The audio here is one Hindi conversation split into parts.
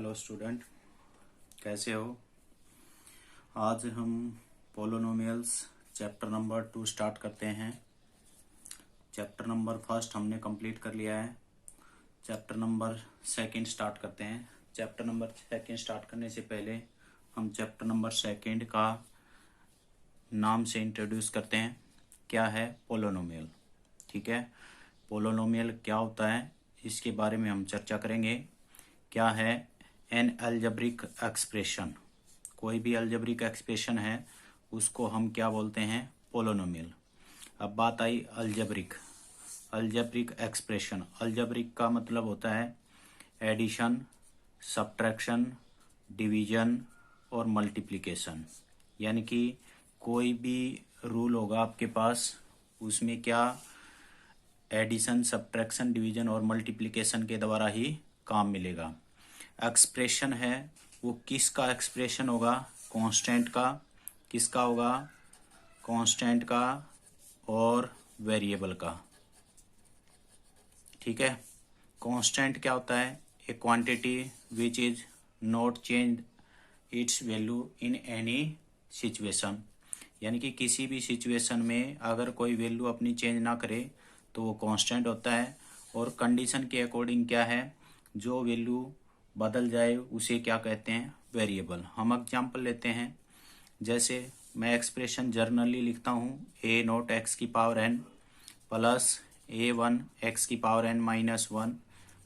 हेलो स्टूडेंट, कैसे हो। आज हम पोलोनोमियल्स चैप्टर नंबर 2 स्टार्ट करते हैं। चैप्टर नंबर फर्स्ट हमने कंप्लीट कर लिया है। चैप्टर नंबर सेकंड स्टार्ट करते हैं। चैप्टर नंबर सेकंड स्टार्ट करने से पहले हम चैप्टर नंबर सेकंड का नाम से इंट्रोड्यूस करते हैं। क्या है पोलोनोमियल, ठीक है। पोलोनोमियल क्या होता है इसके बारे में हम चर्चा करेंगे। क्या है एन अलजेब्रिक एक्सप्रेशन, कोई भी अलजेब्रिक एक्सप्रेशन है उसको हम क्या बोलते हैं, पोलोनोमियल। अब बात आई अलजेब्रिक एक्सप्रेशन। अलजेब्रिक का मतलब होता है एडिशन, सब्ट्रैक्शन, डिवीजन और मल्टीप्लिकेशन। यानी कि कोई भी रूल होगा आपके पास, उसमें क्या एडिशन, सब्ट्रैक्शन, डिवीजन और मल्टीप्लिकेशन के द्वारा ही काम मिलेगा। एक्सप्रेशन है वो किसका एक्सप्रेशन होगा, कांस्टेंट का। किसका होगा, कांस्टेंट का और वेरिएबल का, ठीक है। कांस्टेंट क्या होता है, ए quantity which is not change it's value in any situation. यानी कि किसी भी सिचुएशन में अगर कोई वैल्यू अपनी चेंज ना करे तो वो कांस्टेंट होता है। और कंडीशन के अकॉर्डिंग क्या है, जो वैल्यू बदल जाए उसे क्या कहते हैं, वेरिएबल। हम एग्जांपल लेते हैं, जैसे मैं एक्सप्रेशन जर्नली लिखता हूँ ए नॉट एक्स की power n plus A1 x की power n minus 1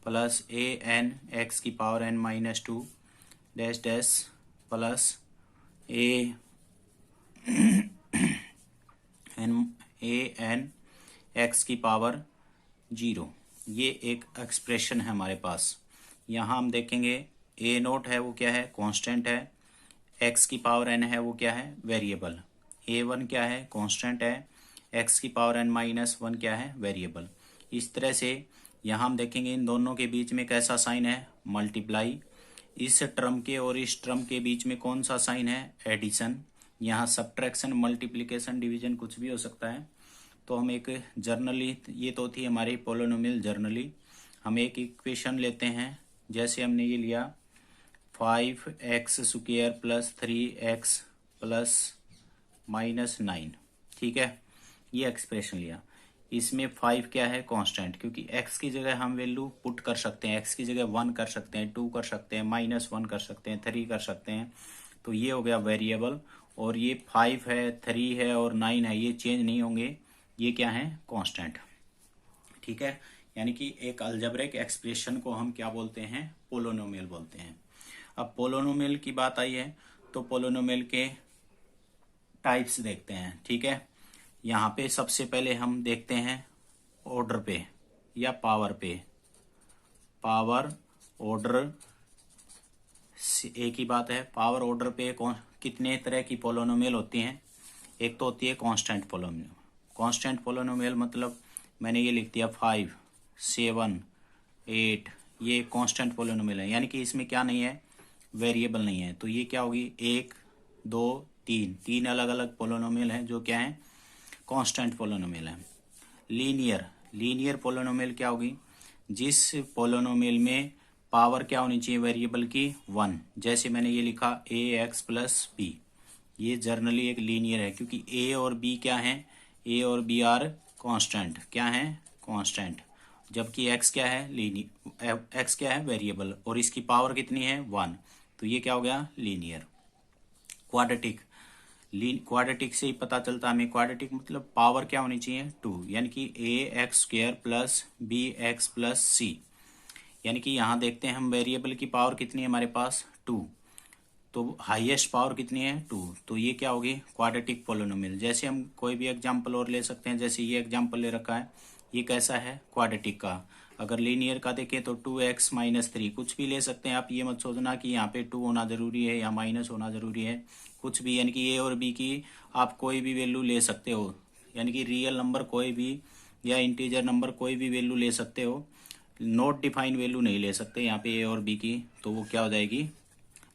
plus AN x की power n minus 2 dash dash plus AN x की पावर 0। ये एक एक्सप्रेशन है हमारे पास। यहाँ हम देखेंगे ए नोट है वो क्या है, कांस्टेंट है। एक्स की पावर एन है वो क्या है, वेरिएबल। A1 क्या है, कांस्टेंट है। एक्स की पावर एन माइनस 1 क्या है, वेरिएबल। इस तरह से यहाँ हम देखेंगे इन दोनों के बीच में कैसा साइन है, मल्टीप्लाई। इस टर्म के और इस टर्म के बीच में कौन सा साइन है, एडिशन। यहाँ सब्ट्रैक्शन, मल्टीप्लिकेशन, डिवीजन कुछ भी हो सकता है। तो हम एक जर्नली, ये तो थी हमारी पोलोनोमियल जर्नली। हम एक इक्वेशन लेते हैं, जैसे हमने ये लिया 5x² plus 3x plus minus 9, ठीक है। ये एक्सप्रेशन लिया। इसमें 5 क्या है, कांस्टेंट, क्योंकि x की जगह हम वैल्यू पुट कर सकते हैं। x की जगह 1 कर सकते हैं, 2 कर सकते हैं, -1 कर सकते हैं, 3 कर सकते हैं। तो ये हो गया वेरिएबल। और ये 5 है, 3 है और 9 है, ये चेंज नहीं होंगे। ये क्या है, कांस्टेंट, ठीक है। यानी कि एक अलजेब्रिक एक्सप्रेशन को हम क्या बोलते हैं, पोलोनोमियल बोलते हैं। अब पोलोनोमियल की बात आई है तो पोलोनोमियल के टाइप्स देखते हैं, ठीक है। यहाँ पे सबसे पहले हम देखते हैं ऑर्डर पे या पावर पे। पावर ऑर्डर एक ही बात है। पावर ऑर्डर पे कितने तरह की पोलोनोमियल होती हैं। एक तो होती है कांस्टेंट पोलोनोमियल। कांस्टेंट पोलोनोमियल मतलब मैंने ये लिख दिया 5, 7, 8, ये कांस्टेंट पोलोनोमियल है। यानी कि इसमें क्या नहीं है, वेरिएबल नहीं है। तो ये क्या होगी, 1, 2, 3 अलग अलग पोलोनोमियल हैं जो क्या है, कांस्टेंट पोलोनोमियल है। लीनियर पोलोनोमियल क्या होगी, जिस पोलोनोमियल में पावर क्या होनी चाहिए वेरिएबल की, 1। जैसे मैंने ये लिखा AX प्लस B, ये जर्नली एक लीनियर है, क्योंकि A और B क्या है, A और B आर कांस्टेंट, क्या है, कांस्टेंट। जबकि x क्या है, x क्या है, वेरिएबल, और इसकी पावर कितनी है, 1। तो ये क्या हो गया, लीनियर। क्वाड्रेटिक से ही पता चलता है हमें। क्वाड्रेटिक मतलब पावर क्या होनी चाहिए, 2। यानी कि AX² plus BX plus C। यानी कि यहाँ देखते हैं हम वेरिएबल की पावर कितनी है हमारे पास, 2। तो हाईएस्ट पावर कितनी है, 2। तो ये क्या होगी, क्वाड्रेटिक पोलोनोमियल। जैसे हम कोई भी एग्जांपल और ले सकते हैं, जैसे ये एग्जांपल ले रखा है, ये कैसा है, क्वाड्रेटिक का। अगर लीनियर का देखें तो 2x माइनस 3, कुछ भी ले सकते हैं आप। ये मत सोचना कि यहाँ पे 2 होना जरूरी है या माइनस होना जरूरी है, कुछ भी। यानी कि A और B की आप कोई भी वैल्यू ले सकते हो। यानी कि रियल नंबर कोई भी या इंटीजर नंबर कोई भी वैल्यू ले सकते हो, नॉट डिफाइंड वैल्यू नहीं ले सकते यहाँ पे A और B की। तो वो क्या हो जाएगी,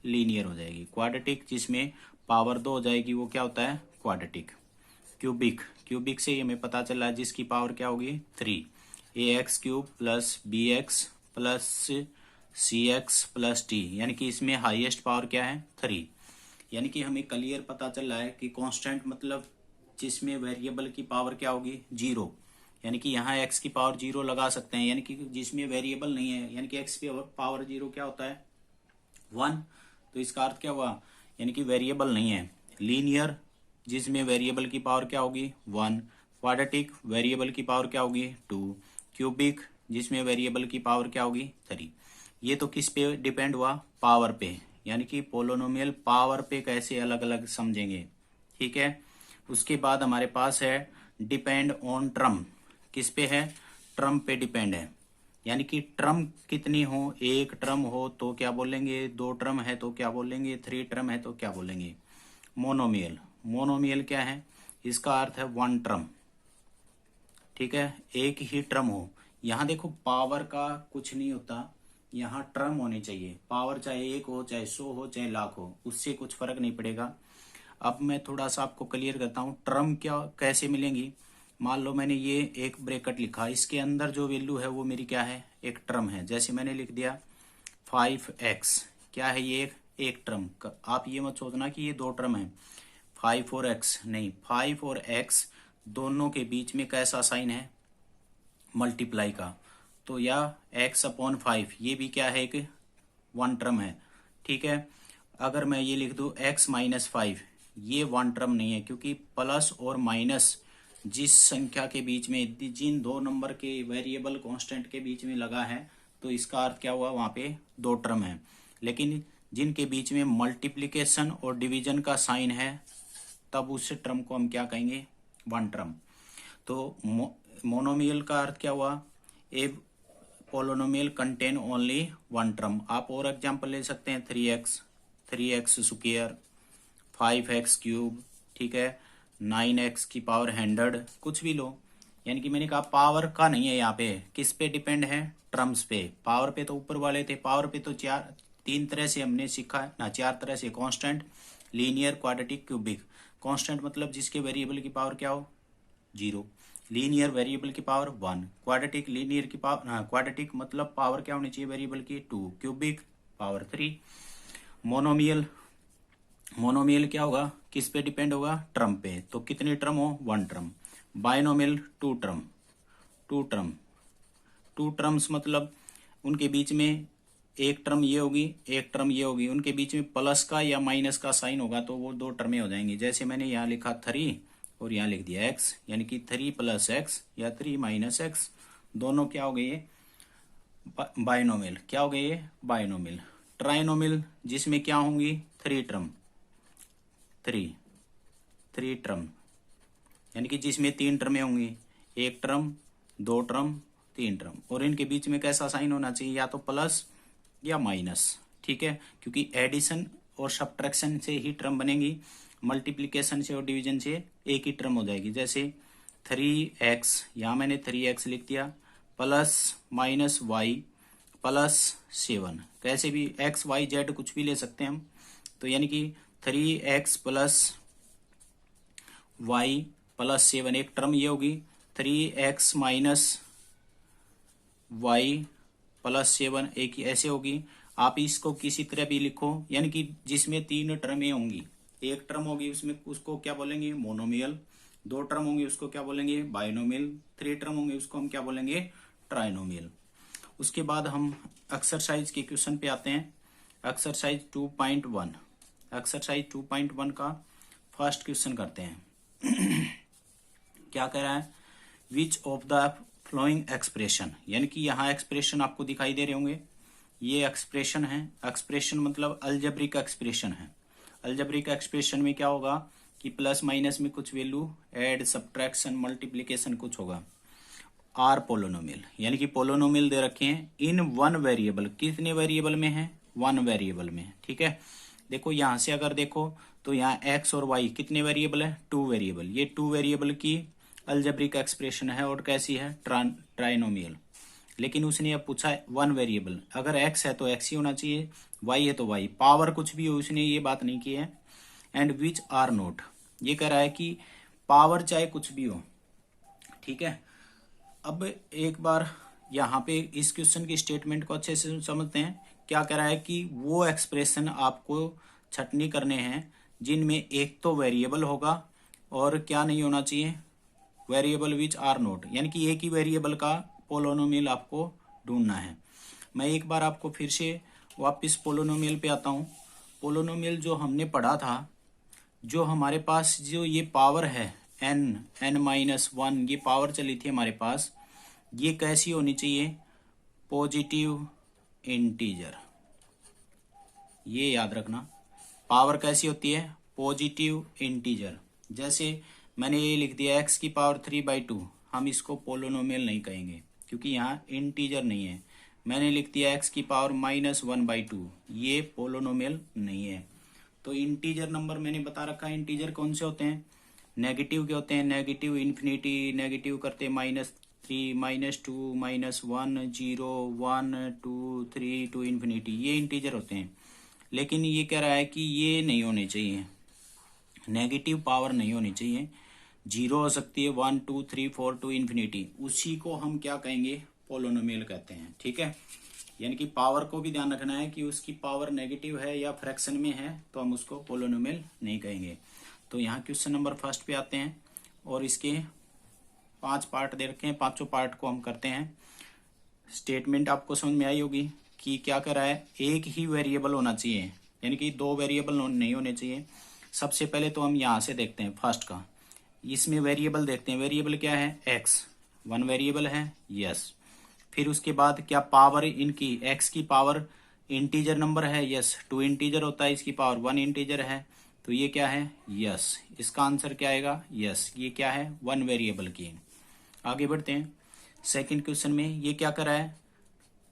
लीनियर हो जाएगी। क्वाड्रेटिक जिसमें पावर 2 हो जाएगी वो क्या होता है, क्वाड्रेटिक। क्यूबिक से हमें पता चला है जिसकी पावर क्या होगी, 3। AX³ प्लस BX प्लस सी एक्स प्लस टी, यानी कि इसमें हाईएस्ट पावर क्या है 3। यानी कि हमें क्लियर पता चल रहा है कि कांस्टेंट मतलब जिसमें वेरिएबल की पावर क्या होगी 0, यानी कि यहाँ x की पावर 0 लगा सकते हैं, यानी कि जिसमें वेरिएबल नहीं है, यानी कि x की पावर 0 क्या होता है 1। तो इसका अर्थ क्या हुआ, यानी कि वेरिएबल नहीं है। लीनियर जिसमें वेरिएबल की पावर क्या होगी 1, क्वाड्रेटिक वेरिएबल की पावर क्या होगी 2, क्यूबिक जिसमें वेरिएबल की पावर क्या होगी 3। ये तो किस पे डिपेंड हुआ, पावर पे, यानी कि पोलोनोमियल पावर पे कैसे अलग अलग समझेंगे, ठीक है। उसके बाद हमारे पास है डिपेंड ऑन ट्रम, किस पे है, ट्रम पे डिपेंड है, यानी कि ट्रम कितनी हो, एक ट्रम हो तो क्या बोलेंगे, दो ट्रम है तो क्या बोलेंगे, थ्री ट्रम है तो क्या बोलेंगे। मोनोमियल, मोनोमियल क्या है, इसका अर्थ है वन ट्रम, ठीक है, एक ही ट्रम हो। यहाँ देखो पावर का कुछ नहीं होता, यहाँ ट्रम होनी चाहिए, पावर चाहे एक हो चाहे 100 हो चाहे लाख हो, उससे कुछ फर्क नहीं पड़ेगा। अब मैं थोड़ा सा आपको क्लियर करता हूँ ट्रम क्या कैसे मिलेंगी। मान लो मैंने ये एक ब्रैकेट लिखा, इसके अंदर जो वैल्यू है वो मेरी क्या है, एक ट्रम है। जैसे मैंने लिख दिया 5x, क्या है ये, एक ट्रम। आप ये मत सोचना कि ये दो ट्रम है, 5 और x नहीं, 5 और x दोनों के बीच में कैसा साइन है, मल्टीप्लाई का। तो या x अपॉन 5 ये भी क्या है, एक वन टर्म है, ठीक है। अगर मैं ये लिख दूं x माइनस 5, ये वन टर्म नहीं है, क्योंकि प्लस और माइनस जिस संख्या के बीच में, जिन दो नंबर के वेरिएबल कांस्टेंट के बीच में लगा है, तो इसका अर्थ क्या हुआ, वहां पे दो टर्म है। लेकिन जिनके बीच में मल्टीप्लिकेशन और डिवीजन का साइन है, तब उस टर्म को हम क्या कहेंगे, वन टर्म। तो मोनोमियल का अर्थ क्या हुआ, a polynomial contain only one term. आप और एग्जांपल ले सकते हैं 3x स्क्वायर, 5x क्यूब, ठीक है, 9x की पावर 100, कुछ भी लो। यानी कि मैंने कहा पावर का नहीं है, यहाँ पे किस पे डिपेंड है, टर्म्स पे। पावर पे तो ऊपर वाले थे, पावर पे तो तीन तरह से हमने सीखा है ना, चार तरह से, constant, linear, quadratic, cubic. Constant मतलब जिसके वेरिएबल की पावर क्या हो 0, लीनियर वेरिएबल की पावर 1, क्वाड्रेटिक लीनियर की पावर, हाँ क्वाड्रेटिक मतलब पावर क्या होनी चाहिए वेरिएबल की 2, क्यूबिक पावर 3। मोनोमियल, मोनोमियल क्या होगा, किस पे डिपेंड होगा, ट्रम पे। तो कितनी ट्रम हो, one term. Binomial two term, two term, two terms मतलब उनके बीच में एक ट्रम ये होगी एक ट्रम ये होगी, उनके बीच में प्लस का या माइनस का साइन होगा, तो वो दो टर्में हो जाएंगी। जैसे मैंने यहाँ लिखा 3 और यहाँ लिख दिया x, यानी कि 3 प्लस एक्स या 3 माइनस एक्स, दोनों क्या हो गए ये बाइनोमियल, क्या हो गए ये बाइनोमियल। ट्राइनोमियल जिसमें क्या होंगी, थ्री ट्रम, थ्री ट्रम, यानी कि जिसमें तीन टर्में होंगी, एक ट्रम, दो ट्रम, तीन ट्रम, और इनके बीच में कैसा साइन होना चाहिए, या तो प्लस या माइनस, ठीक है, क्योंकि एडिशन और सब्ट्रैक्शन से ही टर्म बनेगी, मल्टीप्लिकेशन से और डिवीजन से एक ही टर्म हो जाएगी। जैसे 3x, यहाँ मैंने 3x लिख दिया, प्लस माइनस y प्लस 7, कैसे भी x y z कुछ भी ले सकते हैं हम। तो यानी कि 3x प्लस y प्लस 7 एक टर्म ये होगी, 3x माइनस y प्लस 7 एक ऐसे होगी। आप इसको किसी तरह भी लिखो, यानी कि जिसमें तीन टर्में होंगी, एक टर्म होगी उसमें उसको क्या बोलेंगे मोनोमियल, दो टर्म होंगे उसको क्या बोलेंगे बाइनोमियल, थ्री टर्म होंगे उसको हम क्या बोलेंगे ट्राइनोमियल। उसके बाद हम एक्सरसाइज के क्वेश्चन पे आते हैं। एक्सरसाइज 2.1, एक्सरसाइज 2.1 का फर्स्ट क्वेश्चन करते हैं। क्या कह रहा है, which of the flowing expression, यानी कि यहाँ एक्सप्रेशन आपको दिखाई दे रहे होंगे, ये एक्सप्रेशन है, एक्सप्रेशन मतलब अलजेब्रिक एक्सप्रेशन है। अलजेब्रिक एक्सप्रेशन में क्या होगा कि प्लस माइनस में कुछ वैल्यू, ऐड सब्ट्रैक्शन मल्टीप्लिकेशन कुछ होगा। आर पोलोनोमियल, यानी कि पोलोनोमियल दे रखे हैं इन वन वेरिएबल, कितने वेरिएबल में है, वन वेरिएबल में, ठीक है। देखो यहां से अगर देखो तो यहाँ x और y कितने वेरिएबल है, टू वेरिएबल, ये टू वेरिएबल की अलजेब्रिक एक्सप्रेशन है और कैसी है ट्राइनोमियल। लेकिन उसने अब पूछा वन वेरिएबल, अगर x है तो x ही होना चाहिए, y है तो y, पावर कुछ भी हो उसने ये बात नहीं की है। एंड विच आर नोट, ये कह रहा है कि पावर चाहे कुछ भी हो, ठीक है। अब एक बार यहाँ पे इस क्वेश्चन की स्टेटमेंट को अच्छे से समझते हैं। क्या कह रहा है कि वो एक्सप्रेशन आपको छटनी करने हैं जिनमें एक तो वेरिएबल होगा और क्या नहीं होना चाहिए, वेरिएबल विच आर नोट, यानी कि एक ही वेरिएबल का पोलोनोमियल आपको ढूंढना है। मैं एक बार आपको फिर से वापस पोलोनोमियल पे आता हूँ। पोलोनोमियल जो हमने पढ़ा था, जो हमारे पास जो ये पावर है n-1, ये पावर चली थी हमारे पास, ये कैसी होनी चाहिए, पॉजिटिव इंटीजर। ये याद रखना, पावर कैसी होती है, पॉजिटिव इंटीजर। जैसे मैंने ये लिख दिया x की पावर 3/2, हम इसको पोलोनोमियल नहीं कहेंगे क्योंकि यहाँ इंटीजर नहीं है। मैंने लिख दिया x की पावर -1/2, ये पोलोनोमियल नहीं है। तो इंटीजर नंबर मैंने बता रखा है, इंटीजर कौन से होते हैं, नेगेटिव के होते हैं, नेगेटिव इन्फिनिटी, नेगेटिव करते हैं -3, -2, -1, 0, 1, 2, 3 टू इन्फिनिटी, ये इंटीजर होते हैं। लेकिन ये कह रहा है कि ये नहीं होने चाहिए, नेगेटिव पावर नहीं होनी चाहिए, 0 हो सकती है, 1, 2, 3, 4 टू इन्फिनिटी, उसी को हम क्या कहेंगे, पोलोनोमियल कहते हैं। ठीक है, यानी कि पावर को भी ध्यान रखना है कि उसकी पावर नेगेटिव है या फ्रैक्शन में है तो हम उसको पोलोनोमियल नहीं कहेंगे। तो यहाँ क्वेश्चन नंबर फर्स्ट पे आते हैं और इसके 5 पार्ट दे रखे हैं, पांचों पार्ट को हम करते हैं। स्टेटमेंट आपको समझ में आई होगी कि क्या कर रहा है, एक ही वेरिएबल होना चाहिए, यानी कि 2 वेरिएबल नहीं होने चाहिए। सबसे पहले तो हम यहाँ से देखते हैं फर्स्ट का, इसमें वेरिएबल देखते हैं, वेरिएबल क्या है, एक्स, 1 वेरिएबल है, यस। फिर उसके बाद क्या पावर इनकी, x की पावर इंटीजर नंबर है, यस, 2 इंटीजर होता है, इसकी पावर 1 इंटीजर है, तो ये क्या है, यस। इसका आंसर क्या आएगा, यस। ये क्या है, 1 वेरिएबल की। आगे बढ़ते हैं सेकंड क्वेश्चन में। ये क्या कर रहा है,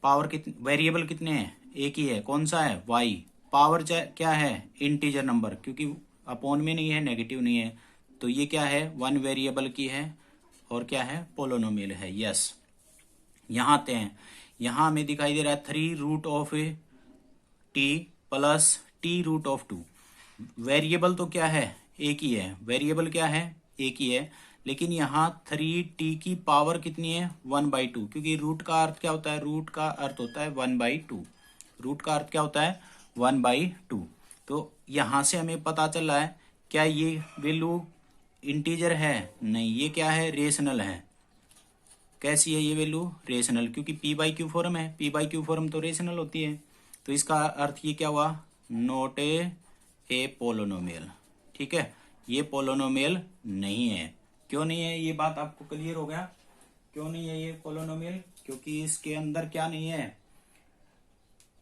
पावर कितने, वेरिएबल कितने हैं, एक ही है, कौन सा है, y। पावर क्या है, इंटीजर नंबर, क्योंकि अपॉन में नहीं है, नेगेटिव नहीं है, तो ये क्या है, 1 वेरिएबल की है और क्या है, पोलोनोमियल है, यस। यहाँ आते हैं, यहाँ हमें दिखाई दे रहा है 3√t प्लस t√2। वेरिएबल तो क्या है, एक ही है, वेरिएबल क्या है, एक ही है, लेकिन यहाँ 3t की पावर कितनी है, 1/2, क्योंकि रूट का अर्थ क्या होता है, रूट का अर्थ होता है 1/2, रूट का अर्थ क्या होता है, 1/2। तो यहाँ से हमें पता चल रहा है, क्या ये वैल्यू इंटीजर है, नहीं, ये क्या है, रेशनल है। कैसी है ये वैल्यू, रेशनल, क्योंकि p/q फॉर्म है, p/q फॉर्म तो रेशनल होती है। तो इसका अर्थ ये क्या हुआ, नॉट ए पोलोनोमियल। ठीक है, ये पोलोनोमियल नहीं है। क्यों नहीं है, ये बात आपको क्लियर हो गया, क्यों नहीं है ये पोलोनोमियल, क्योंकि इसके अंदर क्या नहीं है,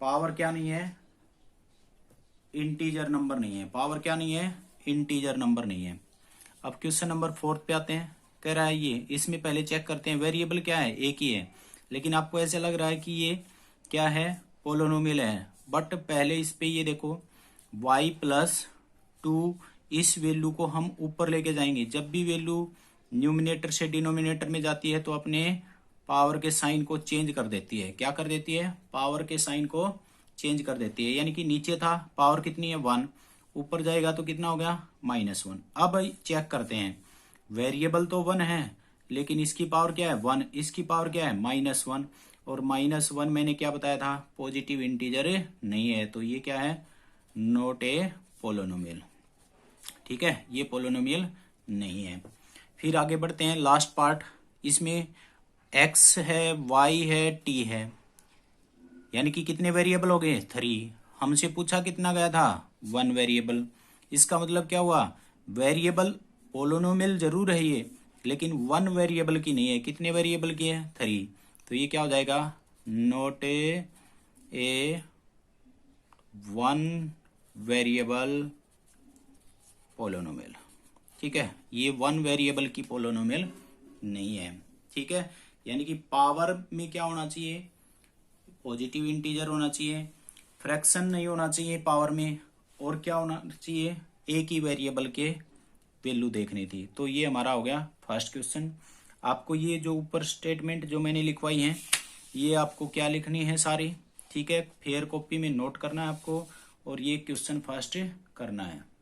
पावर क्या नहीं है, इंटीजर नंबर नहीं है, पावर क्या नहीं है, इंटीजर नंबर नहीं है। अब क्वेश्चन नंबर 4 पे आते हैं। कह रहा है ये, इसमें पहले चेक करते हैं, वेरिएबल क्या है, एक ही है, लेकिन आपको ऐसे लग रहा है कि ये क्या है, पोलोनोमियल है। बट पहले इस पे ये देखो, y+2, इस वैल्यू को हम ऊपर लेके जाएंगे। जब भी वैल्यू न्यूमिनेटर से डिनोमिनेटर में जाती है तो अपने पावर के साइन को चेंज कर देती है। क्या कर देती है, पावर के साइन को चेंज कर देती है। यानी कि नीचे था पावर कितनी है, 1, ऊपर जाएगा तो कितना हो गया, -1। अब चेक करते हैं, वेरिएबल तो 1 है, लेकिन इसकी पावर क्या है, 1, इसकी पावर क्या है, -1, और -1 मैंने क्या बताया था, पॉजिटिव इंटीजर नहीं है, तो ये क्या है, नॉट ए पोलोनोमियल। ठीक है, ये पोलोनोमियल नहीं है। फिर आगे बढ़ते हैं, लास्ट पार्ट, इसमें x है, y है, t है, यानी कि कितने वेरिएबल हो गए, 3। हमसे पूछा कितना गया था, 1 वेरिएबल। इसका मतलब क्या हुआ, वेरिएबल पोलोनोमियल जरूर है ये, लेकिन 1 वेरिएबल की नहीं है, कितने वेरिएबल की है, 3। तो ये क्या हो जाएगा, नॉट ए 1 वेरिएबल पोलोनोमियल। ठीक है, ये 1 वेरिएबल की पोलोनोमियल नहीं है। ठीक है, यानी कि पावर में क्या होना चाहिए, पॉजिटिव इंटीजर होना चाहिए, फ्रैक्शन नहीं होना चाहिए पावर में, और क्या होना चाहिए, एक ही वेरिएबल के वैल्यू देखनी थी। तो ये हमारा हो गया फर्स्ट क्वेश्चन। आपको ये जो ऊपर स्टेटमेंट जो मैंने लिखवाई है, ये आपको क्या लिखनी है सारी, ठीक है, फेयर कॉपी में नोट करना है आपको, और ये क्वेश्चन फर्स्ट करना है।